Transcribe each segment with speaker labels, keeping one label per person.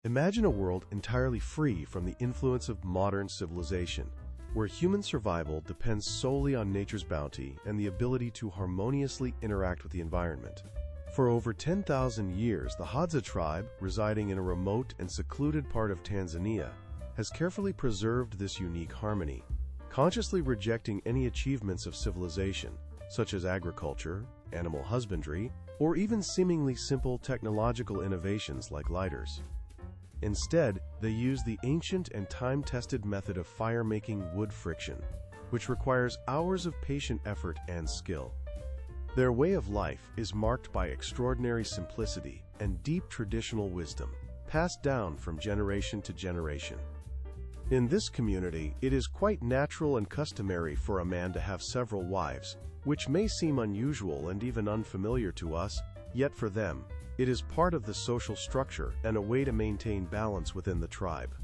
Speaker 1: Imagine a world entirely free from the influence of modern civilization, where human survival depends solely on nature's bounty and the ability to harmoniously interact with the environment. For over 10,000 years, the Hadza tribe, residing in a remote and secluded part of Tanzania, has carefully preserved this unique harmony, consciously rejecting any achievements of civilization, such as agriculture, animal husbandry, or even seemingly simple technological innovations like lighters. Instead, they use the ancient and time-tested method of fire-making wood friction, which requires hours of patient effort and skill. Their way of life is marked by extraordinary simplicity and deep traditional wisdom, passed down from generation to generation. In this community, it is quite natural and customary for a man to have several wives, which may seem unusual and even unfamiliar to us, yet for them, it is part of the social structure and a way to maintain balance within the tribe.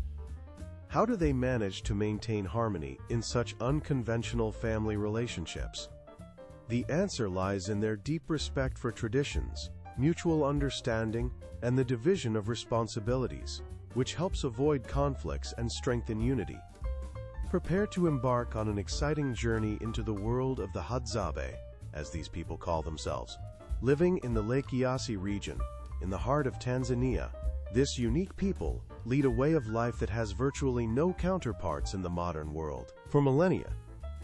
Speaker 1: How do they manage to maintain harmony in such unconventional family relationships? The answer lies in their deep respect for traditions, mutual understanding, and the division of responsibilities, which helps avoid conflicts and strengthen unity. Prepare to embark on an exciting journey into the world of the Hadzabe, as these people call themselves. Living in the Lake Eyasi region, in the heart of Tanzania, this unique people lead a way of life that has virtually no counterparts in the modern world. For millennia,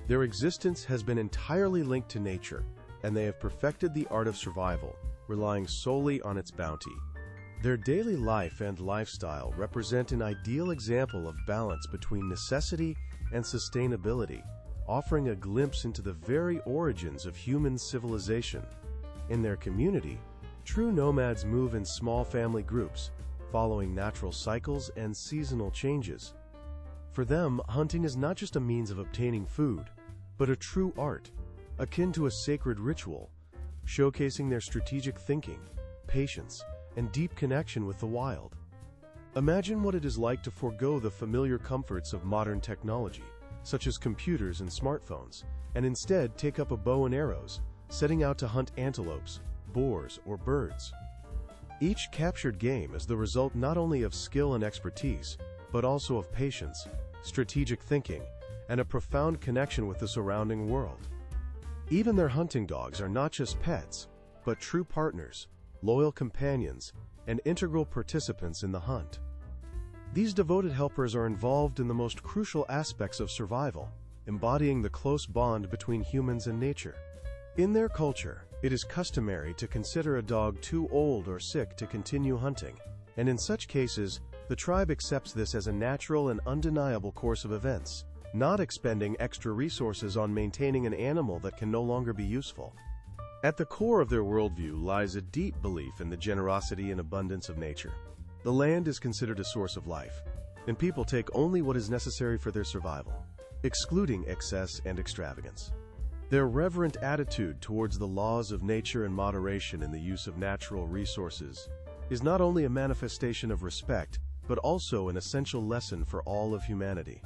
Speaker 1: their existence has been entirely linked to nature, and they have perfected the art of survival, relying solely on its bounty. Their daily life and lifestyle represent an ideal example of balance between necessity and sustainability, offering a glimpse into the very origins of human civilization. In their community, true nomads move in small family groups, following natural cycles and seasonal changes. For them, hunting is not just a means of obtaining food, but a true art, akin to a sacred ritual, showcasing their strategic thinking, patience, and deep connection with the wild. Imagine what it is like to forego the familiar comforts of modern technology, such as computers and smartphones, and instead take up a bow and arrows, setting out to hunt antelopes, boars, or birds. Each captured game is the result not only of skill and expertise, but also of patience, strategic thinking, and a profound connection with the surrounding world. Even their hunting dogs are not just pets, but true partners, loyal companions, and integral participants in the hunt. These devoted helpers are involved in the most crucial aspects of survival, embodying the close bond between humans and nature. In their culture, it is customary to consider a dog too old or sick to continue hunting, and in such cases, the tribe accepts this as a natural and undeniable course of events, not expending extra resources on maintaining an animal that can no longer be useful. At the core of their worldview lies a deep belief in the generosity and abundance of nature. The land is considered a source of life, and people take only what is necessary for their survival, excluding excess and extravagance. Their reverent attitude towards the laws of nature and moderation in the use of natural resources is not only a manifestation of respect, but also an essential lesson for all of humanity.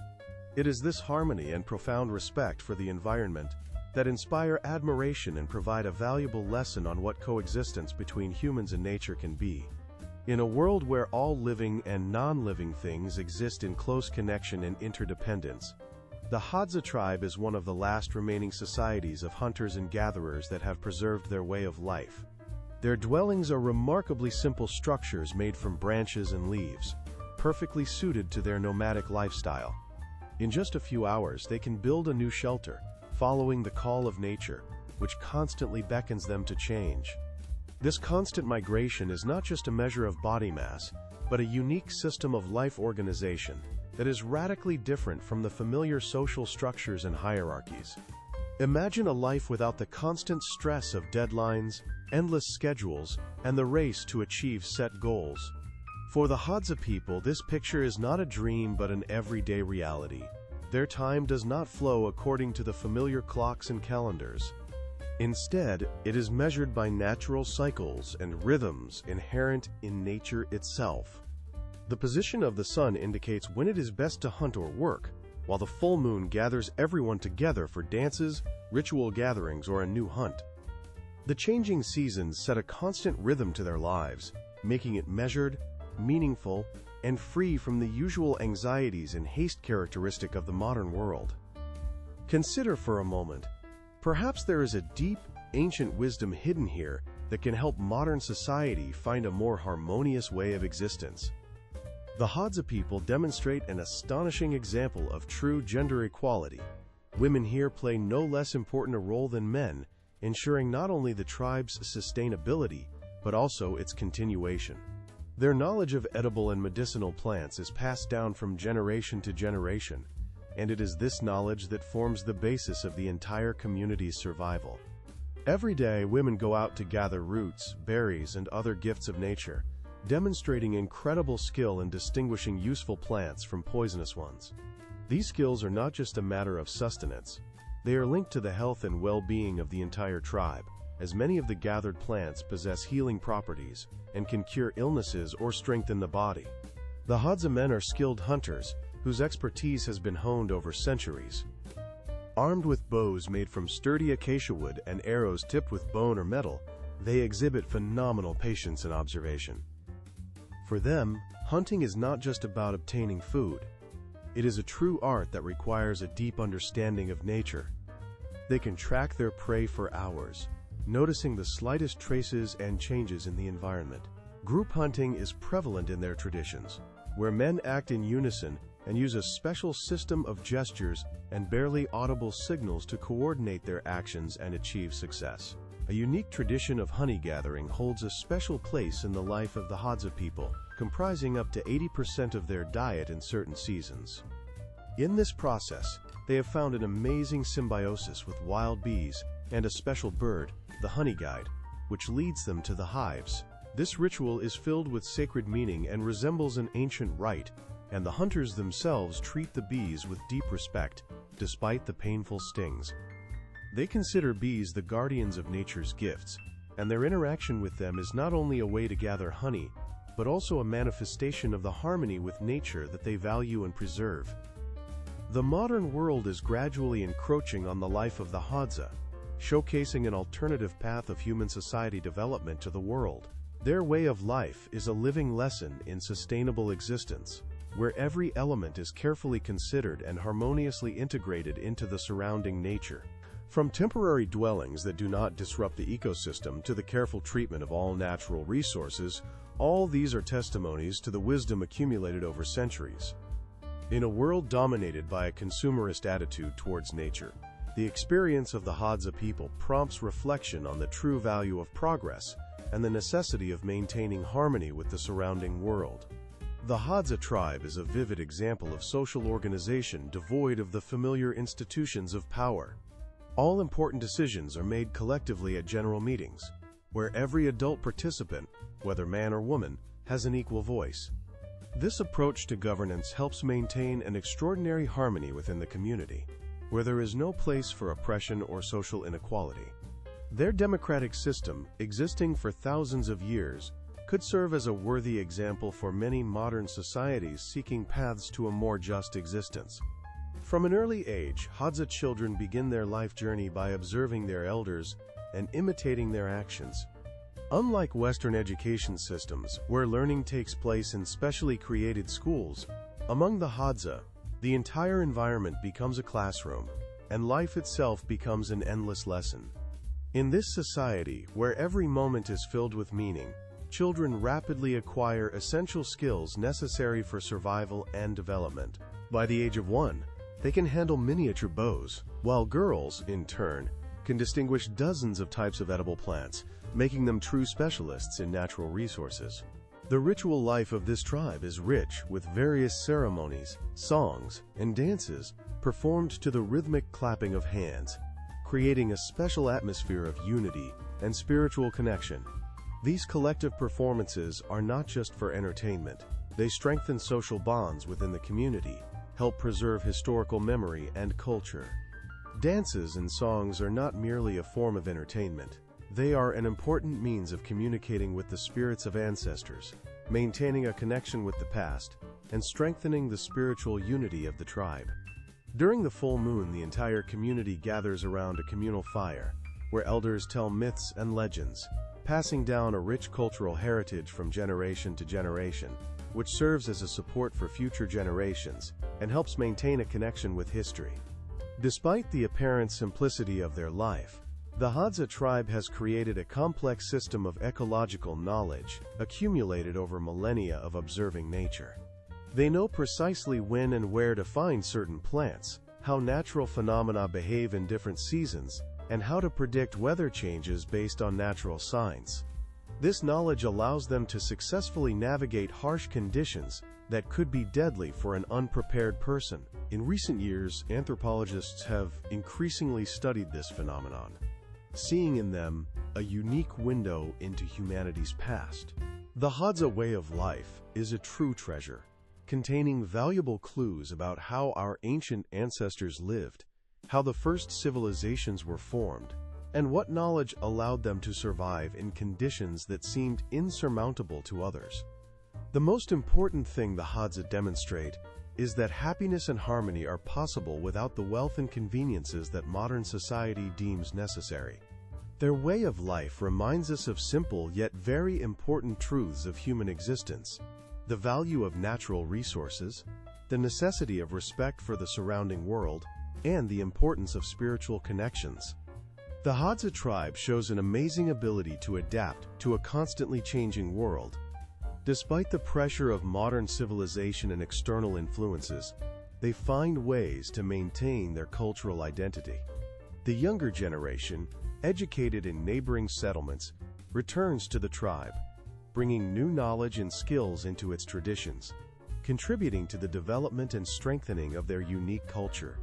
Speaker 1: It is this harmony and profound respect for the environment that inspire admiration and provide a valuable lesson on what coexistence between humans and nature can be. In a world where all living and non-living things exist in close connection and interdependence, the Hadza tribe is one of the last remaining societies of hunters and gatherers that have preserved their way of life. Their dwellings are remarkably simple structures made from branches and leaves, perfectly suited to their nomadic lifestyle. In just a few hours, they can build a new shelter, following the call of nature, which constantly beckons them to change. This constant migration is not just a measure of body mass, but a unique system of life organization that is radically different from the familiar social structures and hierarchies. Imagine a life without the constant stress of deadlines, endless schedules, and the race to achieve set goals. For the Hadza people, this picture is not a dream but an everyday reality. Their time does not flow according to the familiar clocks and calendars. Instead, it is measured by natural cycles and rhythms inherent in nature itself. The position of the sun indicates when it is best to hunt or work, while the full moon gathers everyone together for dances, ritual gatherings, or a new hunt. The changing seasons set a constant rhythm to their lives, making it measured, meaningful, and free from the usual anxieties and haste characteristic of the modern world. Consider for a moment, perhaps there is a deep, ancient wisdom hidden here that can help modern society find a more harmonious way of existence. The Hadza people demonstrate an astonishing example of true gender equality. Women here play no less important a role than men, ensuring not only the tribe's sustainability, but also its continuation. Their knowledge of edible and medicinal plants is passed down from generation to generation, and it is this knowledge that forms the basis of the entire community's survival. Every day, women go out to gather roots, berries, and other gifts of nature, demonstrating incredible skill in distinguishing useful plants from poisonous ones. These skills are not just a matter of sustenance. They are linked to the health and well-being of the entire tribe, as many of the gathered plants possess healing properties and can cure illnesses or strengthen the body. The Hadza men are skilled hunters, whose expertise has been honed over centuries. Armed with bows made from sturdy acacia wood and arrows tipped with bone or metal, they exhibit phenomenal patience and observation. For them, hunting is not just about obtaining food. It is a true art that requires a deep understanding of nature. They can track their prey for hours, noticing the slightest traces and changes in the environment. Group hunting is prevalent in their traditions, where men act in unison and use a special system of gestures and barely audible signals to coordinate their actions and achieve success. A unique tradition of honey gathering holds a special place in the life of the Hadza people, comprising up to 80% of their diet in certain seasons. In this process, they have found an amazing symbiosis with wild bees and a special bird, the honey guide, which leads them to the hives. This ritual is filled with sacred meaning and resembles an ancient rite, and the hunters themselves treat the bees with deep respect, despite the painful stings. They consider bees the guardians of nature's gifts, and their interaction with them is not only a way to gather honey, but also a manifestation of the harmony with nature that they value and preserve. The modern world is gradually encroaching on the life of the Hadza, showcasing an alternative path of human society development to the world. Their way of life is a living lesson in sustainable existence, where every element is carefully considered and harmoniously integrated into the surrounding nature. From temporary dwellings that do not disrupt the ecosystem to the careful treatment of all natural resources, all these are testimonies to the wisdom accumulated over centuries. In a world dominated by a consumerist attitude towards nature, the experience of the Hadza people prompts reflection on the true value of progress and the necessity of maintaining harmony with the surrounding world. The Hadza tribe is a vivid example of social organization devoid of the familiar institutions of power. All important decisions are made collectively at general meetings, where every adult participant, whether man or woman, has an equal voice. This approach to governance helps maintain an extraordinary harmony within the community, where there is no place for oppression or social inequality. Their democratic system, existing for thousands of years, could serve as a worthy example for many modern societies seeking paths to a more just existence. From an early age, Hadza children begin their life journey by observing their elders and imitating their actions. Unlike Western education systems, where learning takes place in specially created schools, among the Hadza, the entire environment becomes a classroom, and life itself becomes an endless lesson. In this society, where every moment is filled with meaning, children rapidly acquire essential skills necessary for survival and development. By the age of 1, they can handle miniature bows, while girls, in turn, can distinguish dozens of types of edible plants, making them true specialists in natural resources. The ritual life of this tribe is rich with various ceremonies, songs, and dances performed to the rhythmic clapping of hands, creating a special atmosphere of unity and spiritual connection. These collective performances are not just for entertainment. They strengthen social bonds within the community, help preserve historical memory and culture. Dances and songs are not merely a form of entertainment. They are an important means of communicating with the spirits of ancestors, maintaining a connection with the past, and strengthening the spiritual unity of the tribe. During the full moon, the entire community gathers around a communal fire, where elders tell myths and legends, passing down a rich cultural heritage from generation to generation. which serves as a support for future generations and helps maintain a connection with history. Despite the apparent simplicity of their life, the Hadza tribe has created a complex system of ecological knowledge accumulated over millennia of observing nature. They know precisely when and where to find certain plants, how natural phenomena behave in different seasons, and how to predict weather changes based on natural signs. This knowledge allows them to successfully navigate harsh conditions that could be deadly for an unprepared person. In recent years, anthropologists have increasingly studied this phenomenon, seeing in them a unique window into humanity's past. The Hadza way of life is a true treasure, containing valuable clues about how our ancient ancestors lived, how the first civilizations were formed, and what knowledge allowed them to survive in conditions that seemed insurmountable to others. The most important thing the Hadza demonstrate is that happiness and harmony are possible without the wealth and conveniences that modern society deems necessary. Their way of life reminds us of simple yet very important truths of human existence: the value of natural resources, the necessity of respect for the surrounding world, and the importance of spiritual connections. The Hadza tribe shows an amazing ability to adapt to a constantly changing world. Despite the pressure of modern civilization and external influences, they find ways to maintain their cultural identity. The younger generation, educated in neighboring settlements, returns to the tribe, bringing new knowledge and skills into its traditions, contributing to the development and strengthening of their unique culture.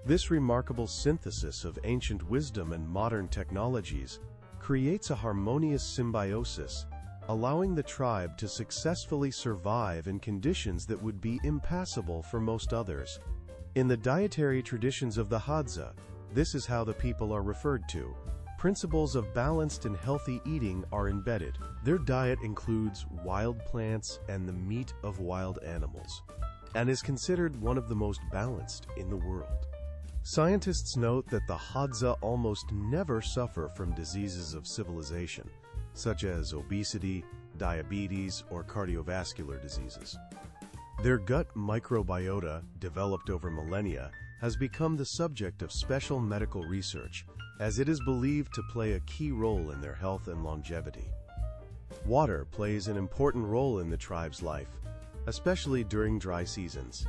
Speaker 1: This remarkable synthesis of ancient wisdom and modern technologies creates a harmonious symbiosis, allowing the tribe to successfully survive in conditions that would be impassable for most others. In the dietary traditions of the Hadza, this is how the people are referred to. Principles of balanced and healthy eating are embedded. Their diet includes wild plants and the meat of wild animals, and is considered one of the most balanced in the world. Scientists note that the Hadza almost never suffer from diseases of civilization, such as obesity, diabetes, or cardiovascular diseases. Their gut microbiota, developed over millennia, has become the subject of special medical research, as it is believed to play a key role in their health and longevity. Water plays an important role in the tribe's life, especially during dry seasons.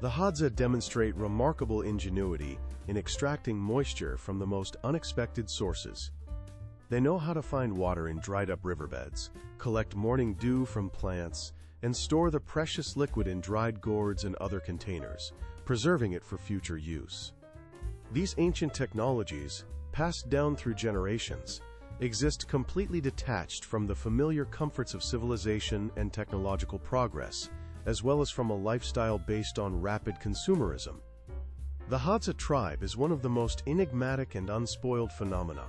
Speaker 1: The Hadza demonstrate remarkable ingenuity in extracting moisture from the most unexpected sources. They know how to find water in dried-up riverbeds, collect morning dew from plants, and store the precious liquid in dried gourds and other containers, preserving it for future use. These ancient technologies, passed down through generations, exist completely detached from the familiar comforts of civilization and technological progress, as well as from a lifestyle based on rapid consumerism. The Hadza tribe is one of the most enigmatic and unspoiled phenomena.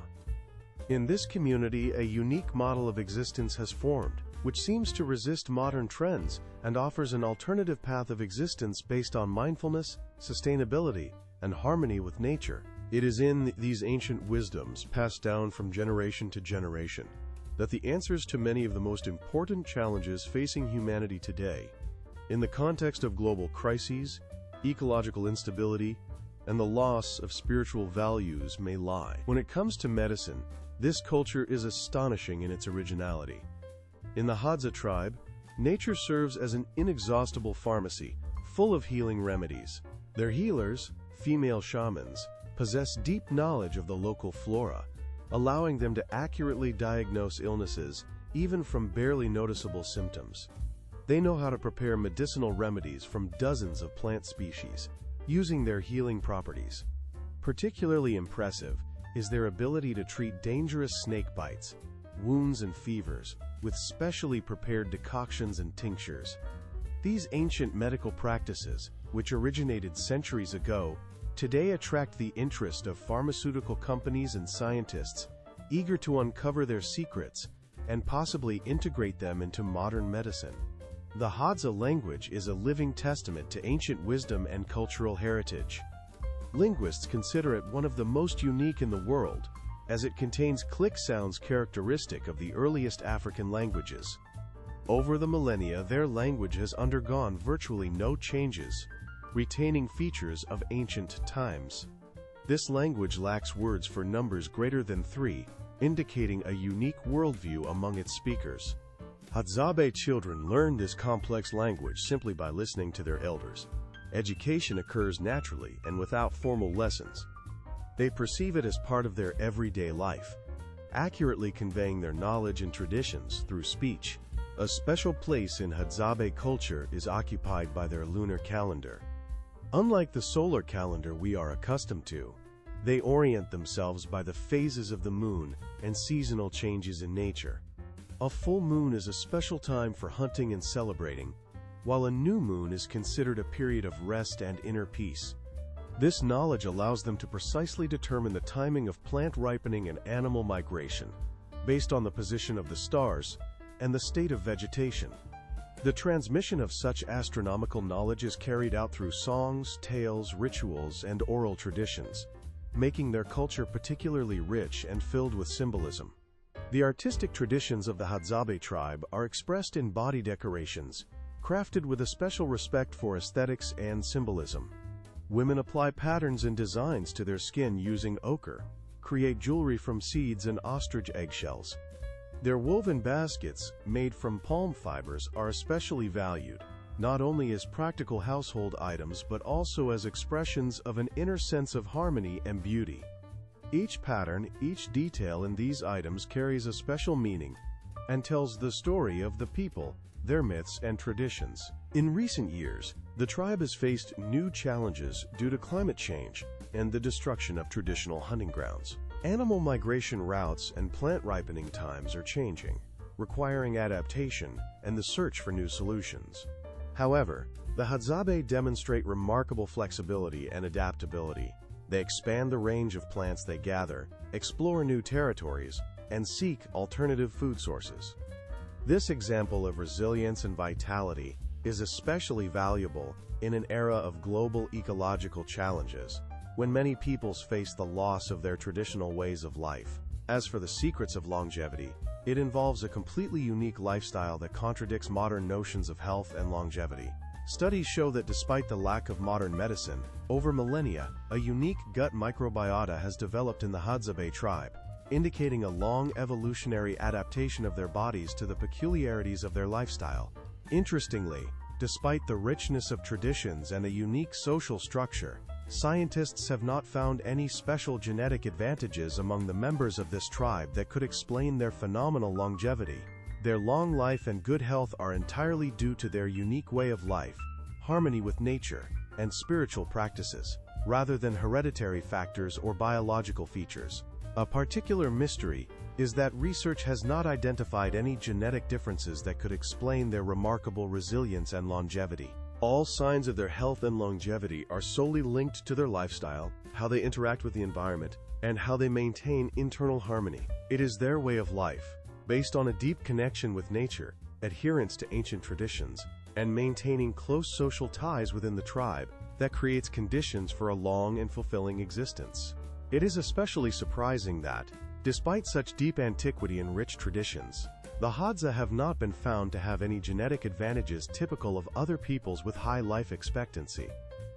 Speaker 1: In this community, a unique model of existence has formed, which seems to resist modern trends and offers an alternative path of existence based on mindfulness, sustainability, and harmony with nature. It is in these ancient wisdoms passed down from generation to generation that the answers to many of the most important challenges facing humanity today, in the context of global crises, ecological instability, and the loss of spiritual values, may lie. When it comes to medicine, this culture is astonishing in its originality. In the Hadza tribe, nature serves as an inexhaustible pharmacy, full of healing remedies. Their healers, female shamans, possess deep knowledge of the local flora, allowing them to accurately diagnose illnesses, even from barely noticeable symptoms. They know how to prepare medicinal remedies from dozens of plant species, using their healing properties. Particularly impressive is their ability to treat dangerous snake bites, wounds, and fevers with specially prepared decoctions and tinctures. These ancient medical practices, which originated centuries ago, today attract the interest of pharmaceutical companies and scientists eager to uncover their secrets and possibly integrate them into modern medicine. The Hadza language is a living testament to ancient wisdom and cultural heritage. Linguists consider it one of the most unique in the world, as it contains click sounds characteristic of the earliest African languages. Over the millennia, their language has undergone virtually no changes, retaining features of ancient times. This language lacks words for numbers greater than 3, indicating a unique worldview among its speakers. Hadzabe children learn this complex language simply by listening to their elders. Education occurs naturally and without formal lessons. They perceive it as part of their everyday life, accurately conveying their knowledge and traditions through speech. A special place in Hadzabe culture is occupied by their lunar calendar. Unlike the solar calendar we are accustomed to, they orient themselves by the phases of the moon and seasonal changes in nature. A full moon is a special time for hunting and celebrating, while a new moon is considered a period of rest and inner peace. This knowledge allows them to precisely determine the timing of plant ripening and animal migration, based on the position of the stars and the state of vegetation. The transmission of such astronomical knowledge is carried out through songs, tales, rituals, and oral traditions, making their culture particularly rich and filled with symbolism. The artistic traditions of the Hadzabe tribe are expressed in body decorations, crafted with a special respect for aesthetics and symbolism. Women apply patterns and designs to their skin using ochre, create jewelry from seeds and ostrich eggshells. Their woven baskets, made from palm fibers, are especially valued, not only as practical household items but also as expressions of an inner sense of harmony and beauty. Each pattern, each detail in these items carries a special meaning and tells the story of the people, their myths and traditions. In recent years, the tribe has faced new challenges due to climate change and the destruction of traditional hunting grounds. Animal migration routes and plant ripening times are changing, requiring adaptation and the search for new solutions. However, the Hadzabe demonstrate remarkable flexibility and adaptability. They expand the range of plants they gather, explore new territories, and seek alternative food sources. This example of resilience and vitality is especially valuable in an era of global ecological challenges, when many peoples face the loss of their traditional ways of life. As for the secrets of longevity, it involves a completely unique lifestyle that contradicts modern notions of health and longevity. Studies show that despite the lack of modern medicine, over millennia, a unique gut microbiota has developed in the Hadzabe tribe, indicating a long evolutionary adaptation of their bodies to the peculiarities of their lifestyle. Interestingly, despite the richness of traditions and a unique social structure, scientists have not found any special genetic advantages among the members of this tribe that could explain their phenomenal longevity. Their long life and good health are entirely due to their unique way of life, harmony with nature, and spiritual practices, rather than hereditary factors or biological features. A particular mystery is that research has not identified any genetic differences that could explain their remarkable resilience and longevity. All signs of their health and longevity are solely linked to their lifestyle, how they interact with the environment, and how they maintain internal harmony. It is their way of life, based on a deep connection with nature, adherence to ancient traditions, and maintaining close social ties within the tribe, that creates conditions for a long and fulfilling existence. It is especially surprising that, despite such deep antiquity and rich traditions, the Hadza have not been found to have any genetic advantages typical of other peoples with high life expectancy.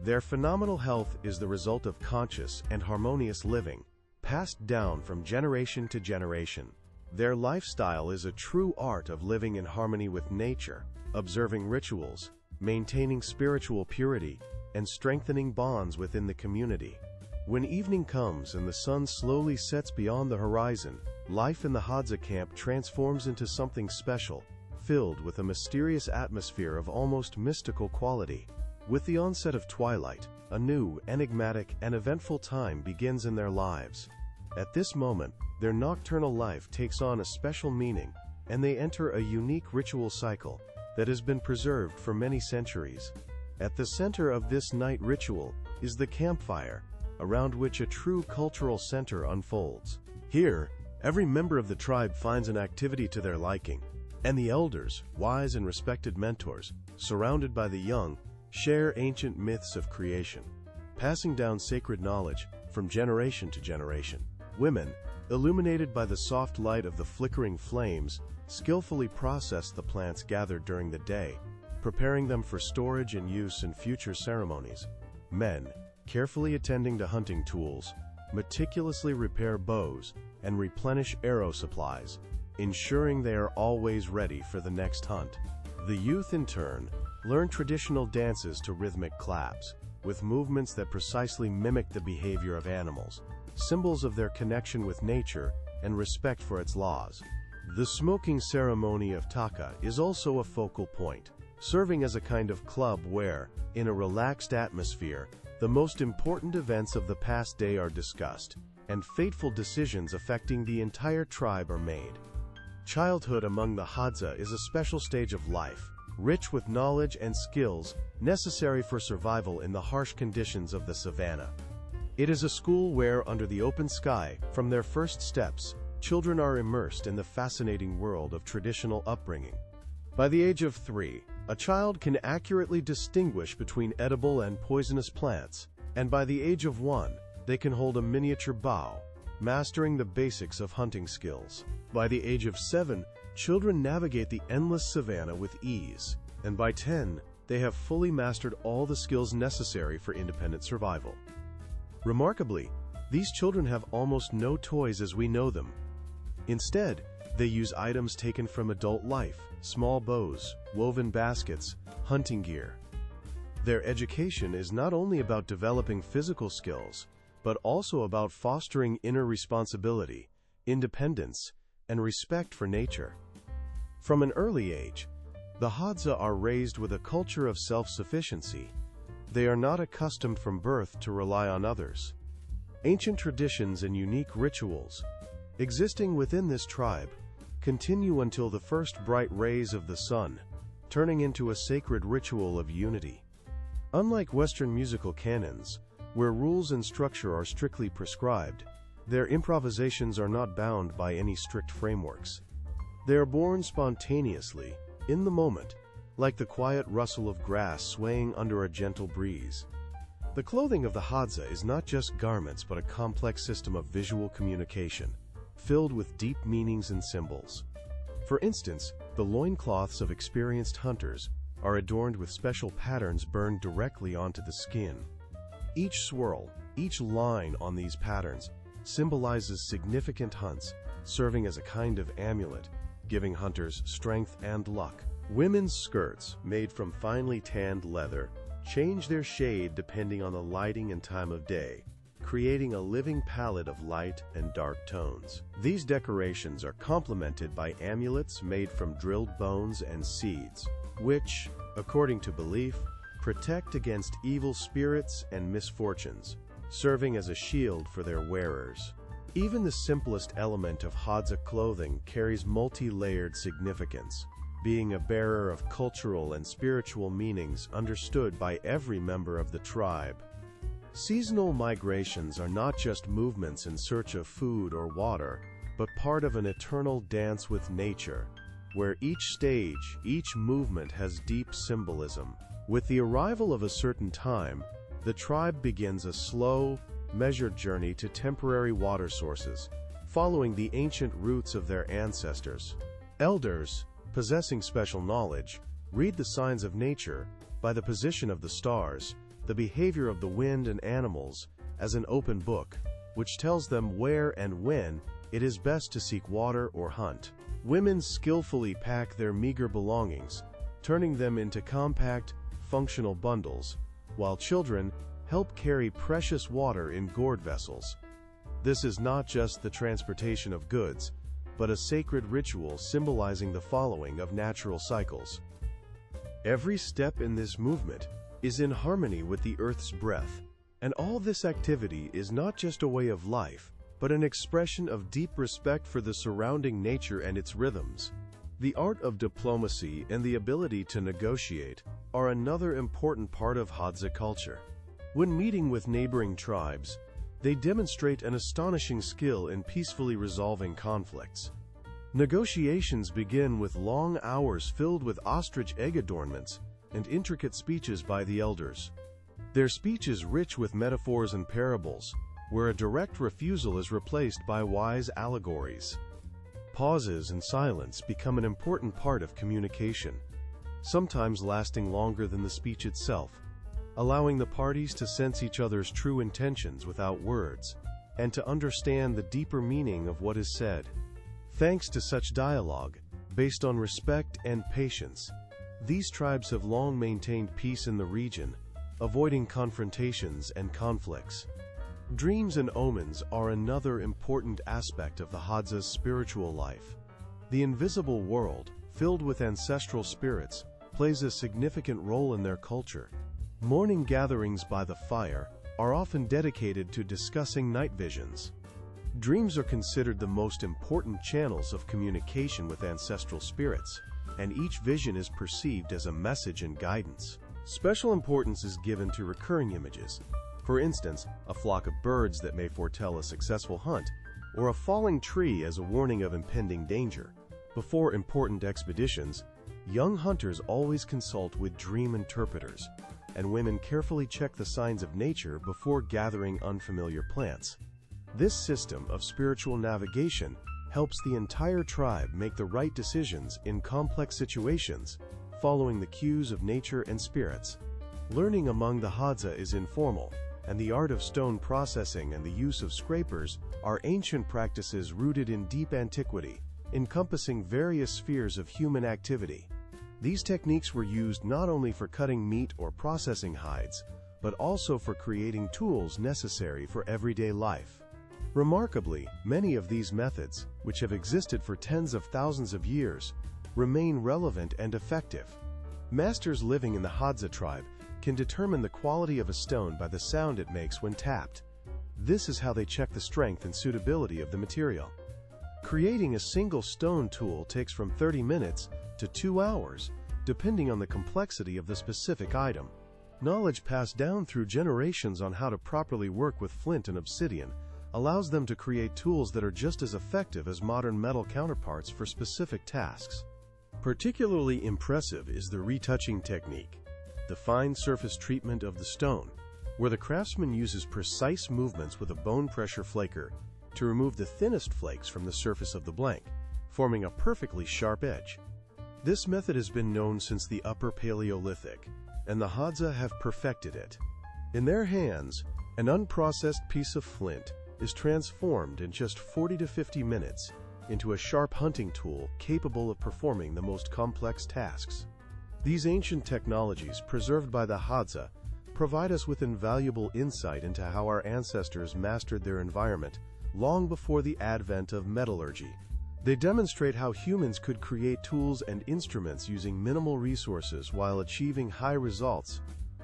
Speaker 1: Their phenomenal health is the result of conscious and harmonious living, passed down from generation to generation. Their lifestyle is a true art of living in harmony with nature, observing rituals, maintaining spiritual purity, and strengthening bonds within the community. When evening comes and the sun slowly sets beyond the horizon, life in the Hadza camp transforms into something special, filled with a mysterious atmosphere of almost mystical quality. With the onset of twilight, a new, enigmatic, and eventful time begins in their lives. At this moment, their nocturnal life takes on a special meaning, and they enter a unique ritual cycle that has been preserved for many centuries. At the center of this night ritual is the campfire, around which a true cultural center unfolds. Here, every member of the tribe finds an activity to their liking, and the elders, wise and respected mentors, surrounded by the young, share ancient myths of creation, passing down sacred knowledge from generation to generation. Women, illuminated by the soft light of the flickering flames, skillfully process the plants gathered during the day, preparing them for storage and use in future ceremonies. Men, carefully attending to hunting tools, meticulously repair bows and replenish arrow supplies, ensuring they are always ready for the next hunt. The youth, in turn, learn traditional dances to rhythmic claps, with movements that precisely mimic the behavior of animals, symbols of their connection with nature and respect for its laws. The smoking ceremony of taka is also a focal point, serving as a kind of club where, in a relaxed atmosphere, the most important events of the past day are discussed, and fateful decisions affecting the entire tribe are made. Childhood among the Hadza is a special stage of life, rich with knowledge and skills necessary for survival in the harsh conditions of the savannah. It is a school where, under the open sky, from their first steps, children are immersed in the fascinating world of traditional upbringing. By the age of 3, a child can accurately distinguish between edible and poisonous plants, and by the age of 1, they can hold a miniature bow, mastering the basics of hunting skills. By the age of 7, children navigate the endless savannah with ease, and by 10, they have fully mastered all the skills necessary for independent survival. Remarkably, these children have almost no toys as we know them. Instead, they use items taken from adult life, small bows, woven baskets, hunting gear. Their education is not only about developing physical skills, but also about fostering inner responsibility, independence, and respect for nature. From an early age, the Hadza are raised with a culture of self-sufficiency. They are not accustomed from birth to rely on others. Ancient traditions and unique rituals, existing within this tribe, continue until the first bright rays of the sun, turning into a sacred ritual of unity. Unlike Western musical canons, where rules and structure are strictly prescribed, their improvisations are not bound by any strict frameworks. They are born spontaneously, in the moment, like the quiet rustle of grass swaying under a gentle breeze. The clothing of the Hadza is not just garments but a complex system of visual communication, filled with deep meanings and symbols. For instance, the loincloths of experienced hunters are adorned with special patterns burned directly onto the skin. Each swirl, each line on these patterns, symbolizes significant hunts, serving as a kind of amulet, giving hunters strength and luck. Women's skirts, made from finely tanned leather, change their shade depending on the lighting and time of day, creating a living palette of light and dark tones. These decorations are complemented by amulets made from drilled bones and seeds, which, according to belief, protect against evil spirits and misfortunes, serving as a shield for their wearers. Even the simplest element of Hadza clothing carries multi-layered significance, being a bearer of cultural and spiritual meanings understood by every member of the tribe. Seasonal migrations are not just movements in search of food or water, but part of an eternal dance with nature, where each stage, each movement has deep symbolism. With the arrival of a certain time, the tribe begins a slow, measured journey to temporary water sources, following the ancient routes of their ancestors. Elders, possessing special knowledge, read the signs of nature by the position of the stars, the behavior of the wind and animals, as an open book, which tells them where and when it is best to seek water or hunt. Women skillfully pack their meager belongings, turning them into compact, functional bundles, while children help carry precious water in gourd vessels. This is not just the transportation of goods, but a sacred ritual symbolizing the following of natural cycles. Every step in this movement is in harmony with the Earth's breath, and all this activity is not just a way of life, but an expression of deep respect for the surrounding nature and its rhythms. The art of diplomacy and the ability to negotiate are another important part of Hadza culture. When meeting with neighboring tribes, they demonstrate an astonishing skill in peacefully resolving conflicts. Negotiations begin with long hours filled with ostrich egg adornments and intricate speeches by the elders. Their speech is rich with metaphors and parables, where a direct refusal is replaced by wise allegories. Pauses and silence become an important part of communication, sometimes lasting longer than the speech itself, allowing the parties to sense each other's true intentions without words, and to understand the deeper meaning of what is said. Thanks to such dialogue, based on respect and patience, these tribes have long maintained peace in the region, avoiding confrontations and conflicts. Dreams and omens are another important aspect of the Hadza's spiritual life. The invisible world, filled with ancestral spirits, plays a significant role in their culture. Morning gatherings by the fire are often dedicated to discussing night visions. Dreams are considered the most important channels of communication with ancestral spirits, and each vision is perceived as a message and guidance. Special importance is given to recurring images. For instance, a flock of birds that may foretell a successful hunt, or a falling tree as a warning of impending danger. Before important expeditions, young hunters always consult with dream interpreters, and women carefully check the signs of nature before gathering unfamiliar plants. This system of spiritual navigation helps the entire tribe make the right decisions in complex situations, following the cues of nature and spirits. Learning among the Hadza is informal, and the art of stone processing and the use of scrapers are ancient practices rooted in deep antiquity, encompassing various spheres of human activity. These techniques were used not only for cutting meat or processing hides, but also for creating tools necessary for everyday life. Remarkably, many of these methods, which have existed for tens of thousands of years, remain relevant and effective. Masters living in the Hadza tribe can determine the quality of a stone by the sound it makes when tapped. This is how they check the strength and suitability of the material. Creating a single stone tool takes from 30 minutes to 2 hours, depending on the complexity of the specific item. Knowledge passed down through generations on how to properly work with flint and obsidian allows them to create tools that are just as effective as modern metal counterparts for specific tasks. Particularly impressive is the retouching technique, the fine surface treatment of the stone, where the craftsman uses precise movements with a bone pressure flaker to remove the thinnest flakes from the surface of the blank, forming a perfectly sharp edge. This method has been known since the Upper Paleolithic, and the Hadza have perfected it. In their hands, an unprocessed piece of flint is transformed in just 40 to 50 minutes into a sharp hunting tool capable of performing the most complex tasks. These ancient technologies, preserved by the Hadza, provide us with invaluable insight into how our ancestors mastered their environment long before the advent of metallurgy. They demonstrate how humans could create tools and instruments using minimal resources while achieving high results,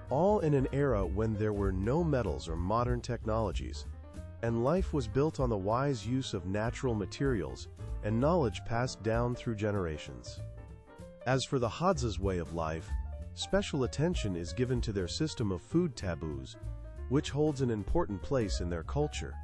Speaker 1: all in an era when there were no metals or modern technologies, and life was built on the wise use of natural materials and knowledge passed down through generations. As for the Hadza's way of life, special attention is given to their system of food taboos, which holds an important place in their culture.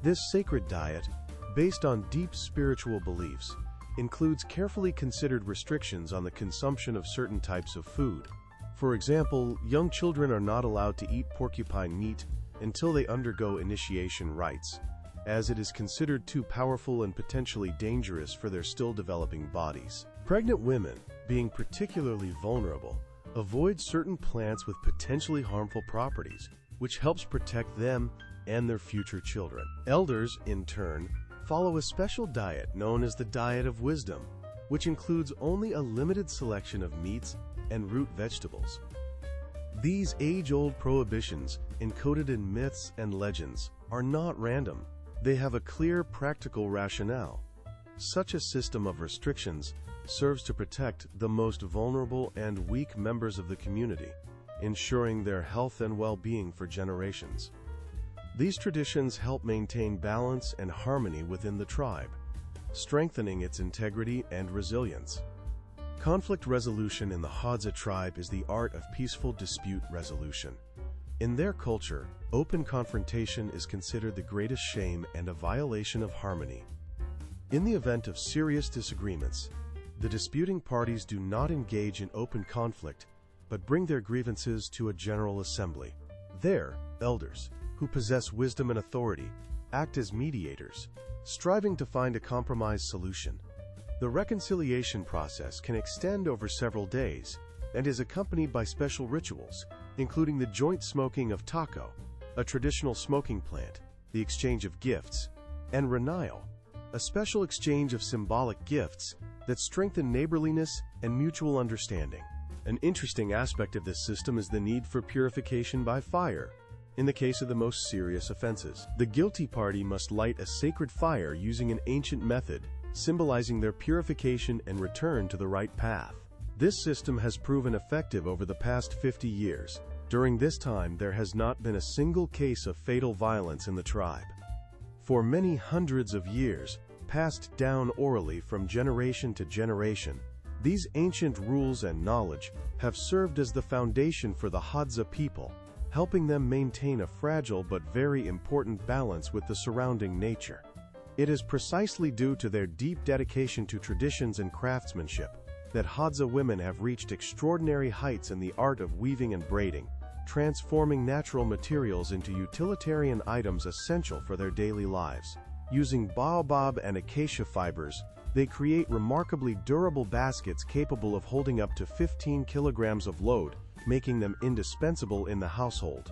Speaker 1: This sacred diet, based on deep spiritual beliefs, includes carefully considered restrictions on the consumption of certain types of food. For example, young children are not allowed to eat porcupine meat until they undergo initiation rites, as it is considered too powerful and potentially dangerous for their still developing bodies. Pregnant women, being particularly vulnerable, avoid certain plants with potentially harmful properties, which helps protect them and their future children. Elders, in turn, follow a special diet known as the Diet of Wisdom, which includes only a limited selection of meats and root vegetables. These age-old prohibitions, encoded in myths and legends, are not random. They have a clear, practical rationale. Such a system of restrictions serves to protect the most vulnerable and weak members of the community, ensuring their health and well-being for generations. These traditions help maintain balance and harmony within the tribe, strengthening its integrity and resilience. Conflict resolution in the Hadza tribe is the art of peaceful dispute resolution. In their culture, open confrontation is considered the greatest shame and a violation of harmony. In the event of serious disagreements, the disputing parties do not engage in open conflict, but bring their grievances to a general assembly. There, elders, who possess wisdom and authority, act as mediators, striving to find a compromise solution. The reconciliation process can extend over several days and is accompanied by special rituals, including the joint smoking of taco, a traditional smoking plant, the exchange of gifts, and renao, a special exchange of symbolic gifts that strengthen neighborliness and mutual understanding. An interesting aspect of this system is the need for purification by fire. In the case of the most serious offenses, the guilty party must light a sacred fire using an ancient method, symbolizing their purification and return to the right path. This system has proven effective over the past 50 years. During this time, there has not been a single case of fatal violence in the tribe. For many hundreds of years, passed down orally from generation to generation, these ancient rules and knowledge have served as the foundation for the Hadza people, helping them maintain a fragile but very important balance with the surrounding nature. It is precisely due to their deep dedication to traditions and craftsmanship that Hadza women have reached extraordinary heights in the art of weaving and braiding, transforming natural materials into utilitarian items essential for their daily lives. Using baobab and acacia fibers, they create remarkably durable baskets capable of holding up to 15 kilograms of load, making them indispensable in the household.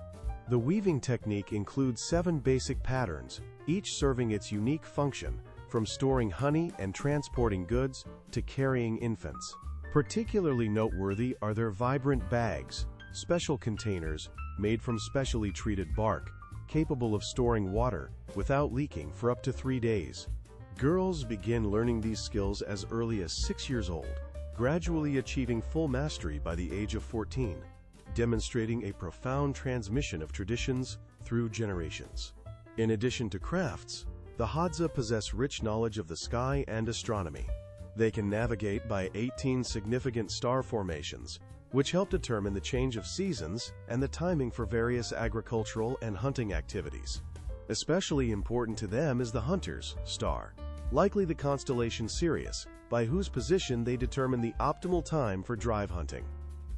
Speaker 1: The weaving technique includes 7 basic patterns, each serving its unique function, from storing honey and transporting goods to carrying infants. Particularly noteworthy are their vibrant bags, special containers made from specially treated bark, capable of storing water without leaking for up to 3 days. Girls begin learning these skills as early as 6 years old, gradually achieving full mastery by the age of 14, demonstrating a profound transmission of traditions through generations. In addition to crafts, the Hadza possess rich knowledge of the sky and astronomy. They can navigate by 18 significant star formations, which help determine the change of seasons and the timing for various agricultural and hunting activities. Especially important to them is the Hunter's star, likely the constellation Sirius, by whose position they determine the optimal time for drive hunting.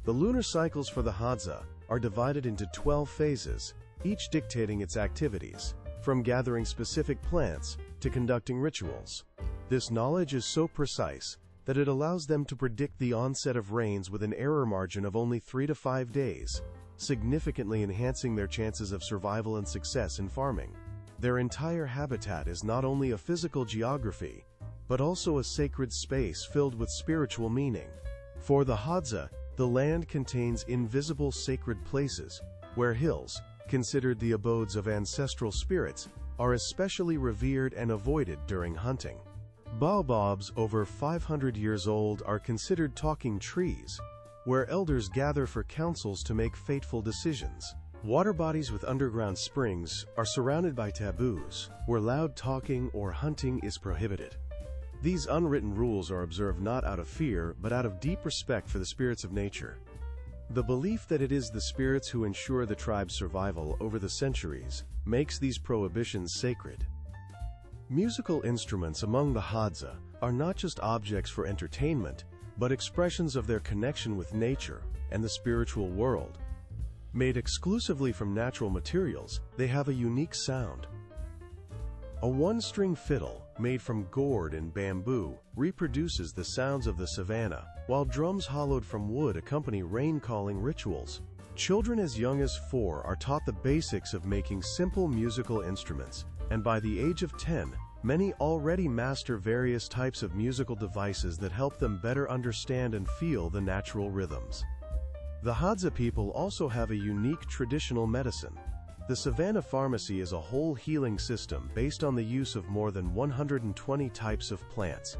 Speaker 1: The lunar cycles for the Hadza are divided into 12 phases, each dictating its activities, from gathering specific plants to conducting rituals. This knowledge is so precise that it allows them to predict the onset of rains with an error margin of only 3 to 5 days, significantly enhancing their chances of survival and success in farming. Their entire habitat is not only a physical geography, but also a sacred space filled with spiritual meaning. For the Hadza, the land contains invisible sacred places, where hills, considered the abodes of ancestral spirits, are especially revered and avoided during hunting. Baobabs over 500 years old are considered talking trees, where elders gather for councils to make fateful decisions. Water bodies with underground springs are surrounded by taboos, where loud talking or hunting is prohibited. These unwritten rules are observed not out of fear, but out of deep respect for the spirits of nature. The belief that it is the spirits who ensure the tribe's survival over the centuries makes these prohibitions sacred. Musical instruments among the Hadza are not just objects for entertainment, but expressions of their connection with nature and the spiritual world. Made exclusively from natural materials, they have a unique sound. A one-string fiddle, made from gourd and bamboo, reproduces the sounds of the savanna, while drums hollowed from wood accompany rain-calling rituals. Children as young as 4 are taught the basics of making simple musical instruments, and by the age of 10, many already master various types of musical devices that help them better understand and feel the natural rhythms. The Hadza people also have a unique traditional medicine. The Savannah Pharmacy is a whole healing system based on the use of more than 120 types of plants.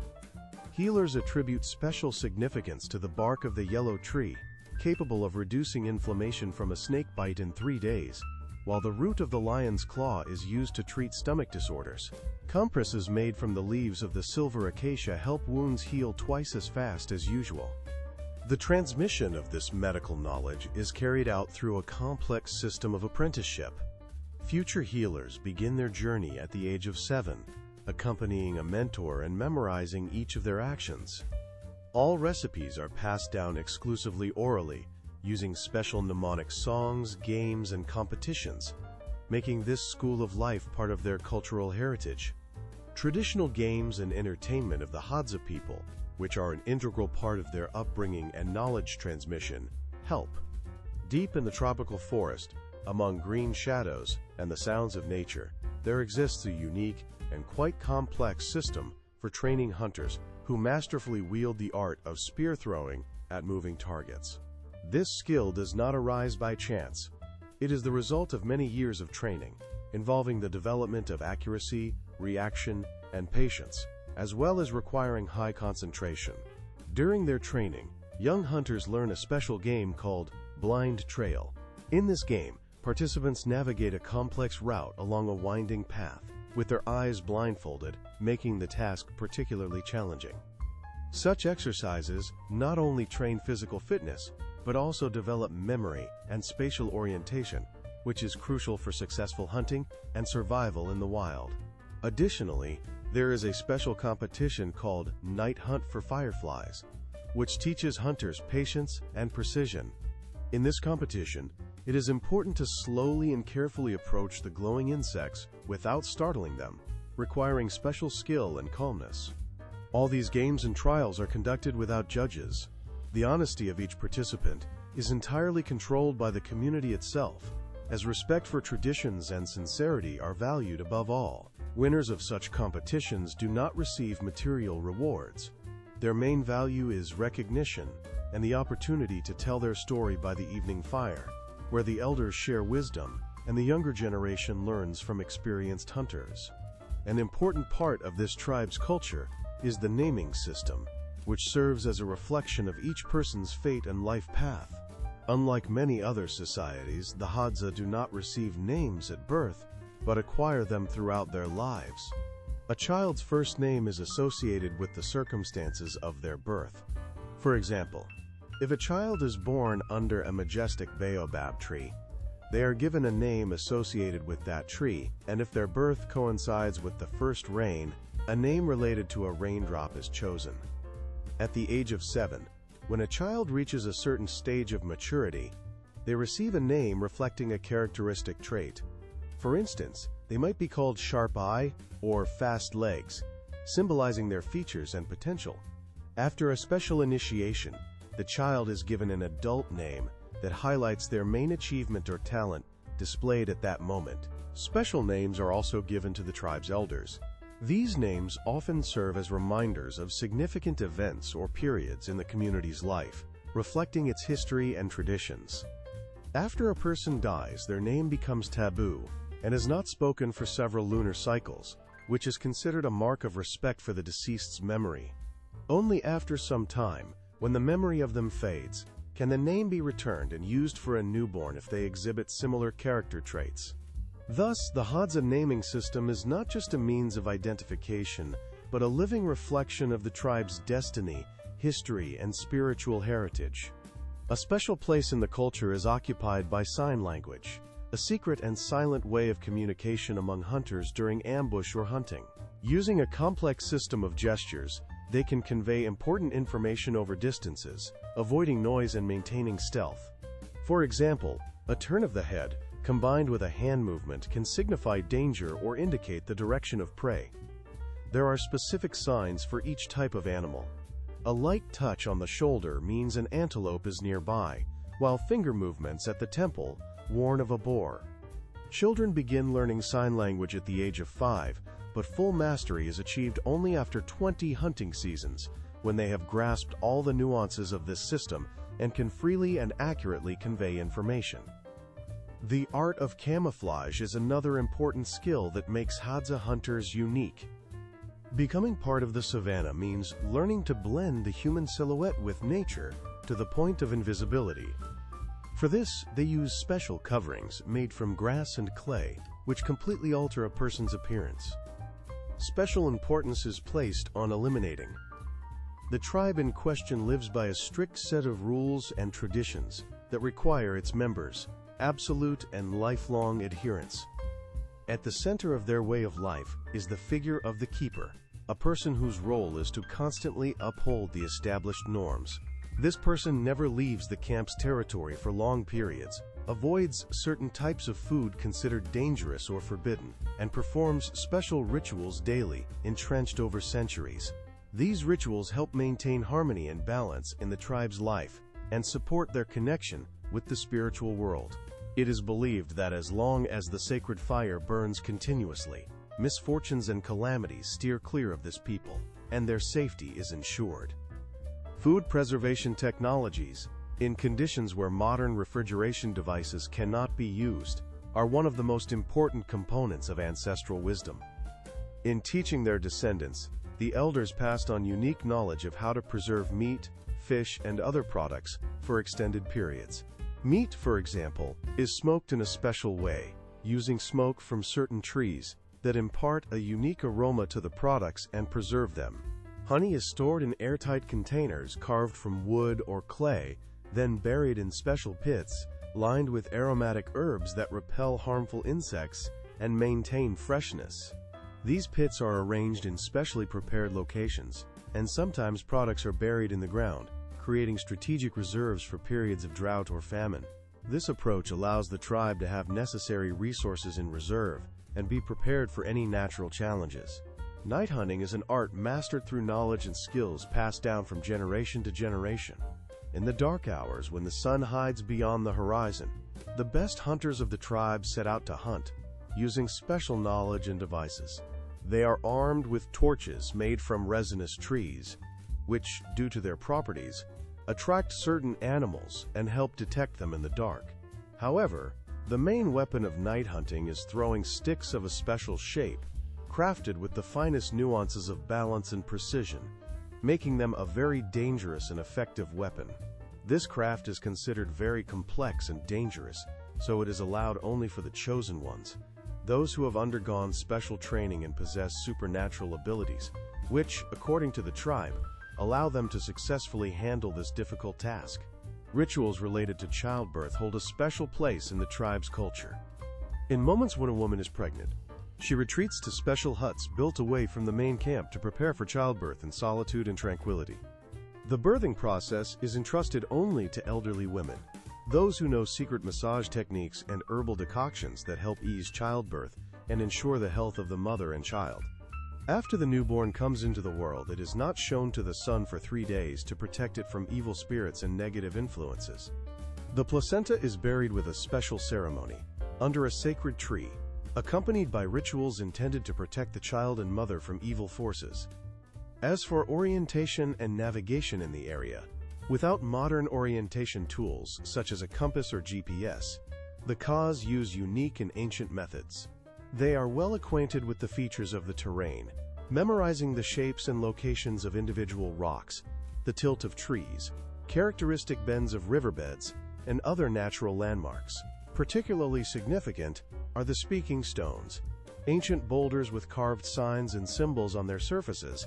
Speaker 1: Healers attribute special significance to the bark of the yellow tree, capable of reducing inflammation from a snake bite in 3 days, while the root of the lion's claw is used to treat stomach disorders. Compresses made from the leaves of the silver acacia help wounds heal twice as fast as usual. The transmission of this medical knowledge is carried out through a complex system of apprenticeship. Future healers begin their journey at the age of 7, accompanying a mentor and memorizing each of their actions. All recipes are passed down exclusively orally, using special mnemonic songs, games, and competitions, making this school of life part of their cultural heritage. Traditional games and entertainment of the Hadza people, which are an integral part of their upbringing and knowledge transmission, help. Deep in the tropical forest, among green shadows and the sounds of nature, there exists a unique and quite complex system for training hunters who masterfully wield the art of spear throwing at moving targets. This skill does not arise by chance. It is the result of many years of training, involving the development of accuracy, reaction, and patience, as well as requiring high concentration. During their training, young hunters learn a special game called Blind Trail. In this game, participants navigate a complex route along a winding path, with their eyes blindfolded, making the task particularly challenging. Such exercises not only train physical fitness, but also develop memory and spatial orientation, which is crucial for successful hunting and survival in the wild. Additionally, there is a special competition called Night Hunt for Fireflies, which teaches hunters patience and precision. In this competition, it is important to slowly and carefully approach the glowing insects without startling them, requiring special skill and calmness. All these games and trials are conducted without judges. The honesty of each participant is entirely controlled by the community itself, as respect for traditions and sincerity are valued above all. Winners of such competitions do not receive material rewards. Their main value is recognition and the opportunity to tell their story by the evening fire, where the elders share wisdom and the younger generation learns from experienced hunters. An important part of this tribe's culture is the naming system, which serves as a reflection of each person's fate and life path. Unlike many other societies, the Hadza do not receive names at birth, but acquire them throughout their lives. A child's first name is associated with the circumstances of their birth. For example, if a child is born under a majestic baobab tree, they are given a name associated with that tree, and if their birth coincides with the first rain, a name related to a raindrop is chosen. At the age of 7, when a child reaches a certain stage of maturity, they receive a name reflecting a characteristic trait. For instance, they might be called Sharp Eye or Fast Legs, symbolizing their features and potential. After a special initiation, the child is given an adult name that highlights their main achievement or talent displayed at that moment. Special names are also given to the tribe's elders. These names often serve as reminders of significant events or periods in the community's life, reflecting its history and traditions. After a person dies, their name becomes taboo and is not spoken for several lunar cycles, which is considered a mark of respect for the deceased's memory. Only after some time, when the memory of them fades, can the name be returned and used for a newborn if they exhibit similar character traits. Thus, the Hadza naming system is not just a means of identification, but a living reflection of the tribe's destiny, history, and spiritual heritage. A special place in the culture is occupied by sign language, a secret and silent way of communication among hunters during ambush or hunting. Using a complex system of gestures, they can convey important information over distances, avoiding noise and maintaining stealth. For example, a turn of the head, combined with a hand movement, can signify danger or indicate the direction of prey. There are specific signs for each type of animal. A light touch on the shoulder means an antelope is nearby, while finger movements at the temple warn of a boar. Children begin learning sign language at the age of 5, but full mastery is achieved only after 20 hunting seasons, when they have grasped all the nuances of this system and can freely and accurately convey information. The art of camouflage is another important skill that makes Hadza hunters unique. Becoming part of the savanna means learning to blend the human silhouette with nature to the point of invisibility. For this, they use special coverings made from grass and clay, which completely alter a person's appearance. Special importance is placed on eliminating. The tribe in question lives by a strict set of rules and traditions that require its members absolute and lifelong adherence. At the center of their way of life is the figure of the keeper, a person whose role is to constantly uphold the established norms. This person never leaves the camp's territory for long periods, avoids certain types of food considered dangerous or forbidden, and performs special rituals daily, entrenched over centuries. These rituals help maintain harmony and balance in the tribe's life and support their connection with the spiritual world. It is believed that as long as the sacred fire burns continuously, misfortunes and calamities steer clear of this people, and their safety is ensured. Food preservation technologies, in conditions where modern refrigeration devices cannot be used, are one of the most important components of ancestral wisdom. In teaching their descendants, the elders passed on unique knowledge of how to preserve meat, fish, and other products for extended periods. Meat, for example, is smoked in a special way, using smoke from certain trees that impart a unique aroma to the products and preserve them. Honey is stored in airtight containers carved from wood or clay, then buried in special pits, lined with aromatic herbs that repel harmful insects and maintain freshness. These pits are arranged in specially prepared locations, and sometimes products are buried in the ground, creating strategic reserves for periods of drought or famine. This approach allows the tribe to have necessary resources in reserve and be prepared for any natural challenges. Night hunting is an art mastered through knowledge and skills passed down from generation to generation. In the dark hours, when the sun hides beyond the horizon, the best hunters of the tribe set out to hunt, using special knowledge and devices. They are armed with torches made from resinous trees, which, due to their properties, attract certain animals and help detect them in the dark. However, the main weapon of night hunting is throwing sticks of a special shape, crafted with the finest nuances of balance and precision, making them a very dangerous and effective weapon. This craft is considered very complex and dangerous, so it is allowed only for the chosen ones, those who have undergone special training and possess supernatural abilities, which, according to the tribe, allow them to successfully handle this difficult task. Rituals related to childbirth hold a special place in the tribe's culture. In moments when a woman is pregnant, she retreats to special huts built away from the main camp to prepare for childbirth in solitude and tranquility. The birthing process is entrusted only to elderly women, those who know secret massage techniques and herbal decoctions that help ease childbirth and ensure the health of the mother and child. After the newborn comes into the world, it is not shown to the sun for 3 days to protect it from evil spirits and negative influences. The placenta is buried with a special ceremony, under a sacred tree, accompanied by rituals intended to protect the child and mother from evil forces. As for orientation and navigation in the area, without modern orientation tools such as a compass or GPS, the Kas use unique and ancient methods. They are well acquainted with the features of the terrain, memorizing the shapes and locations of individual rocks, the tilt of trees, characteristic bends of riverbeds, and other natural landmarks. Particularly significant are the speaking stones, ancient boulders with carved signs and symbols on their surfaces,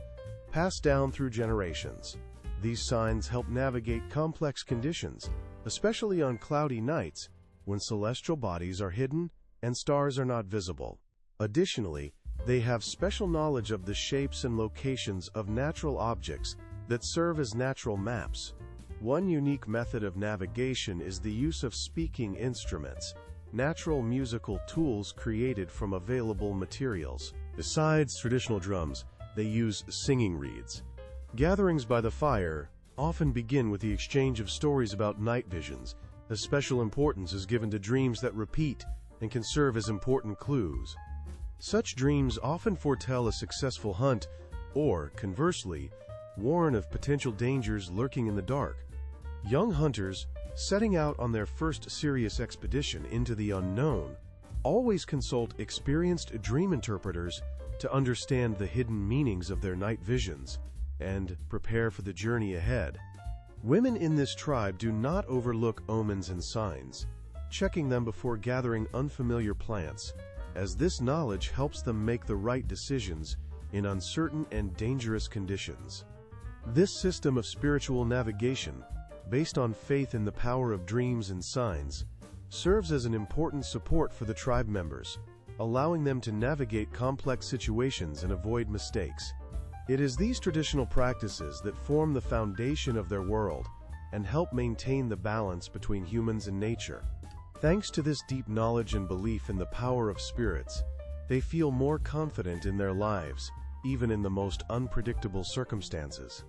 Speaker 1: passed down through generations. These signs help navigate complex conditions, especially on cloudy nights when celestial bodies are hidden and stars are not visible. Additionally, they have special knowledge of the shapes and locations of natural objects that serve as natural maps. One unique method of navigation is the use of speaking instruments, natural musical tools created from available materials. Besides traditional drums, they use singing reeds. Gatherings by the fire often begin with the exchange of stories about night visions. A special importance is given to dreams that repeat and can serve as important clues. Such dreams often foretell a successful hunt or, conversely, warn of potential dangers lurking in the dark. Young hunters, setting out on their first serious expedition into the unknown, always consult experienced dream interpreters to understand the hidden meanings of their night visions and prepare for the journey ahead. Women in this tribe do not overlook omens and signs, checking them before gathering unfamiliar plants, as this knowledge helps them make the right decisions in uncertain and dangerous conditions. This system of spiritual navigation, based on faith in the power of dreams and signs, serves as an important support for the tribe members, allowing them to navigate complex situations and avoid mistakes. It is these traditional practices that form the foundation of their world and help maintain the balance between humans and nature. Thanks to this deep knowledge and belief in the power of spirits, they feel more confident in their lives, even in the most unpredictable circumstances.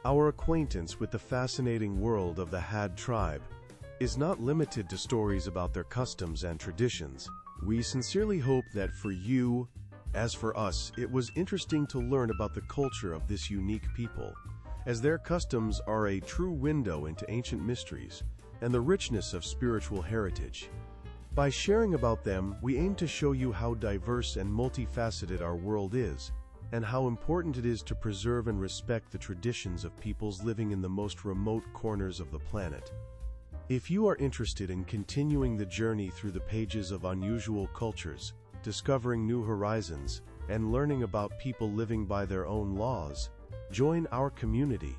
Speaker 1: Our acquaintance with the fascinating world of the Hadza tribe is not limited to stories about their customs and traditions. We sincerely hope that for you, as for us, it was interesting to learn about the culture of this unique people, as their customs are a true window into ancient mysteries and the richness of spiritual heritage. By sharing about them, we aim to show you how diverse and multifaceted our world is, and how important it is to preserve and respect the traditions of peoples living in the most remote corners of the planet. If you are interested in continuing the journey through the pages of unusual cultures, discovering new horizons, and learning about people living by their own laws, join our community.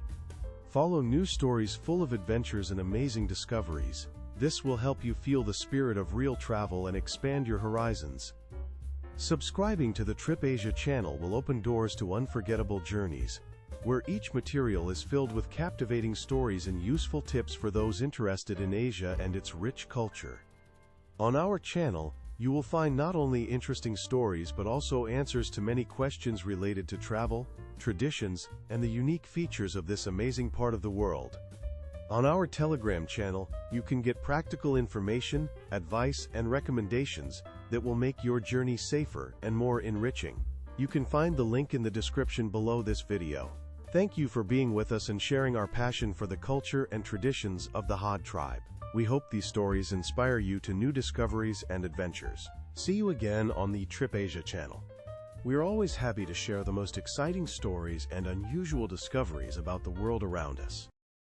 Speaker 1: Follow new stories full of adventures and amazing discoveries. This will help you feel the spirit of real travel and expand your horizons. Subscribing to the Trip Asia channel will open doors to unforgettable journeys, where each material is filled with captivating stories and useful tips for those interested in Asia and its rich culture. On our channel, you will find not only interesting stories but also answers to many questions related to travel, traditions, and the unique features of this amazing part of the world. On our Telegram channel, you can get practical information, advice, and recommendations that will make your journey safer and more enriching. You can find the link in the description below this video. Thank you for being with us and sharing our passion for the culture and traditions of the Hadza tribe. We hope these stories inspire you to new discoveries and adventures. See you again on the Trip Asia channel. We are always happy to share the most exciting stories and unusual discoveries about the world around us.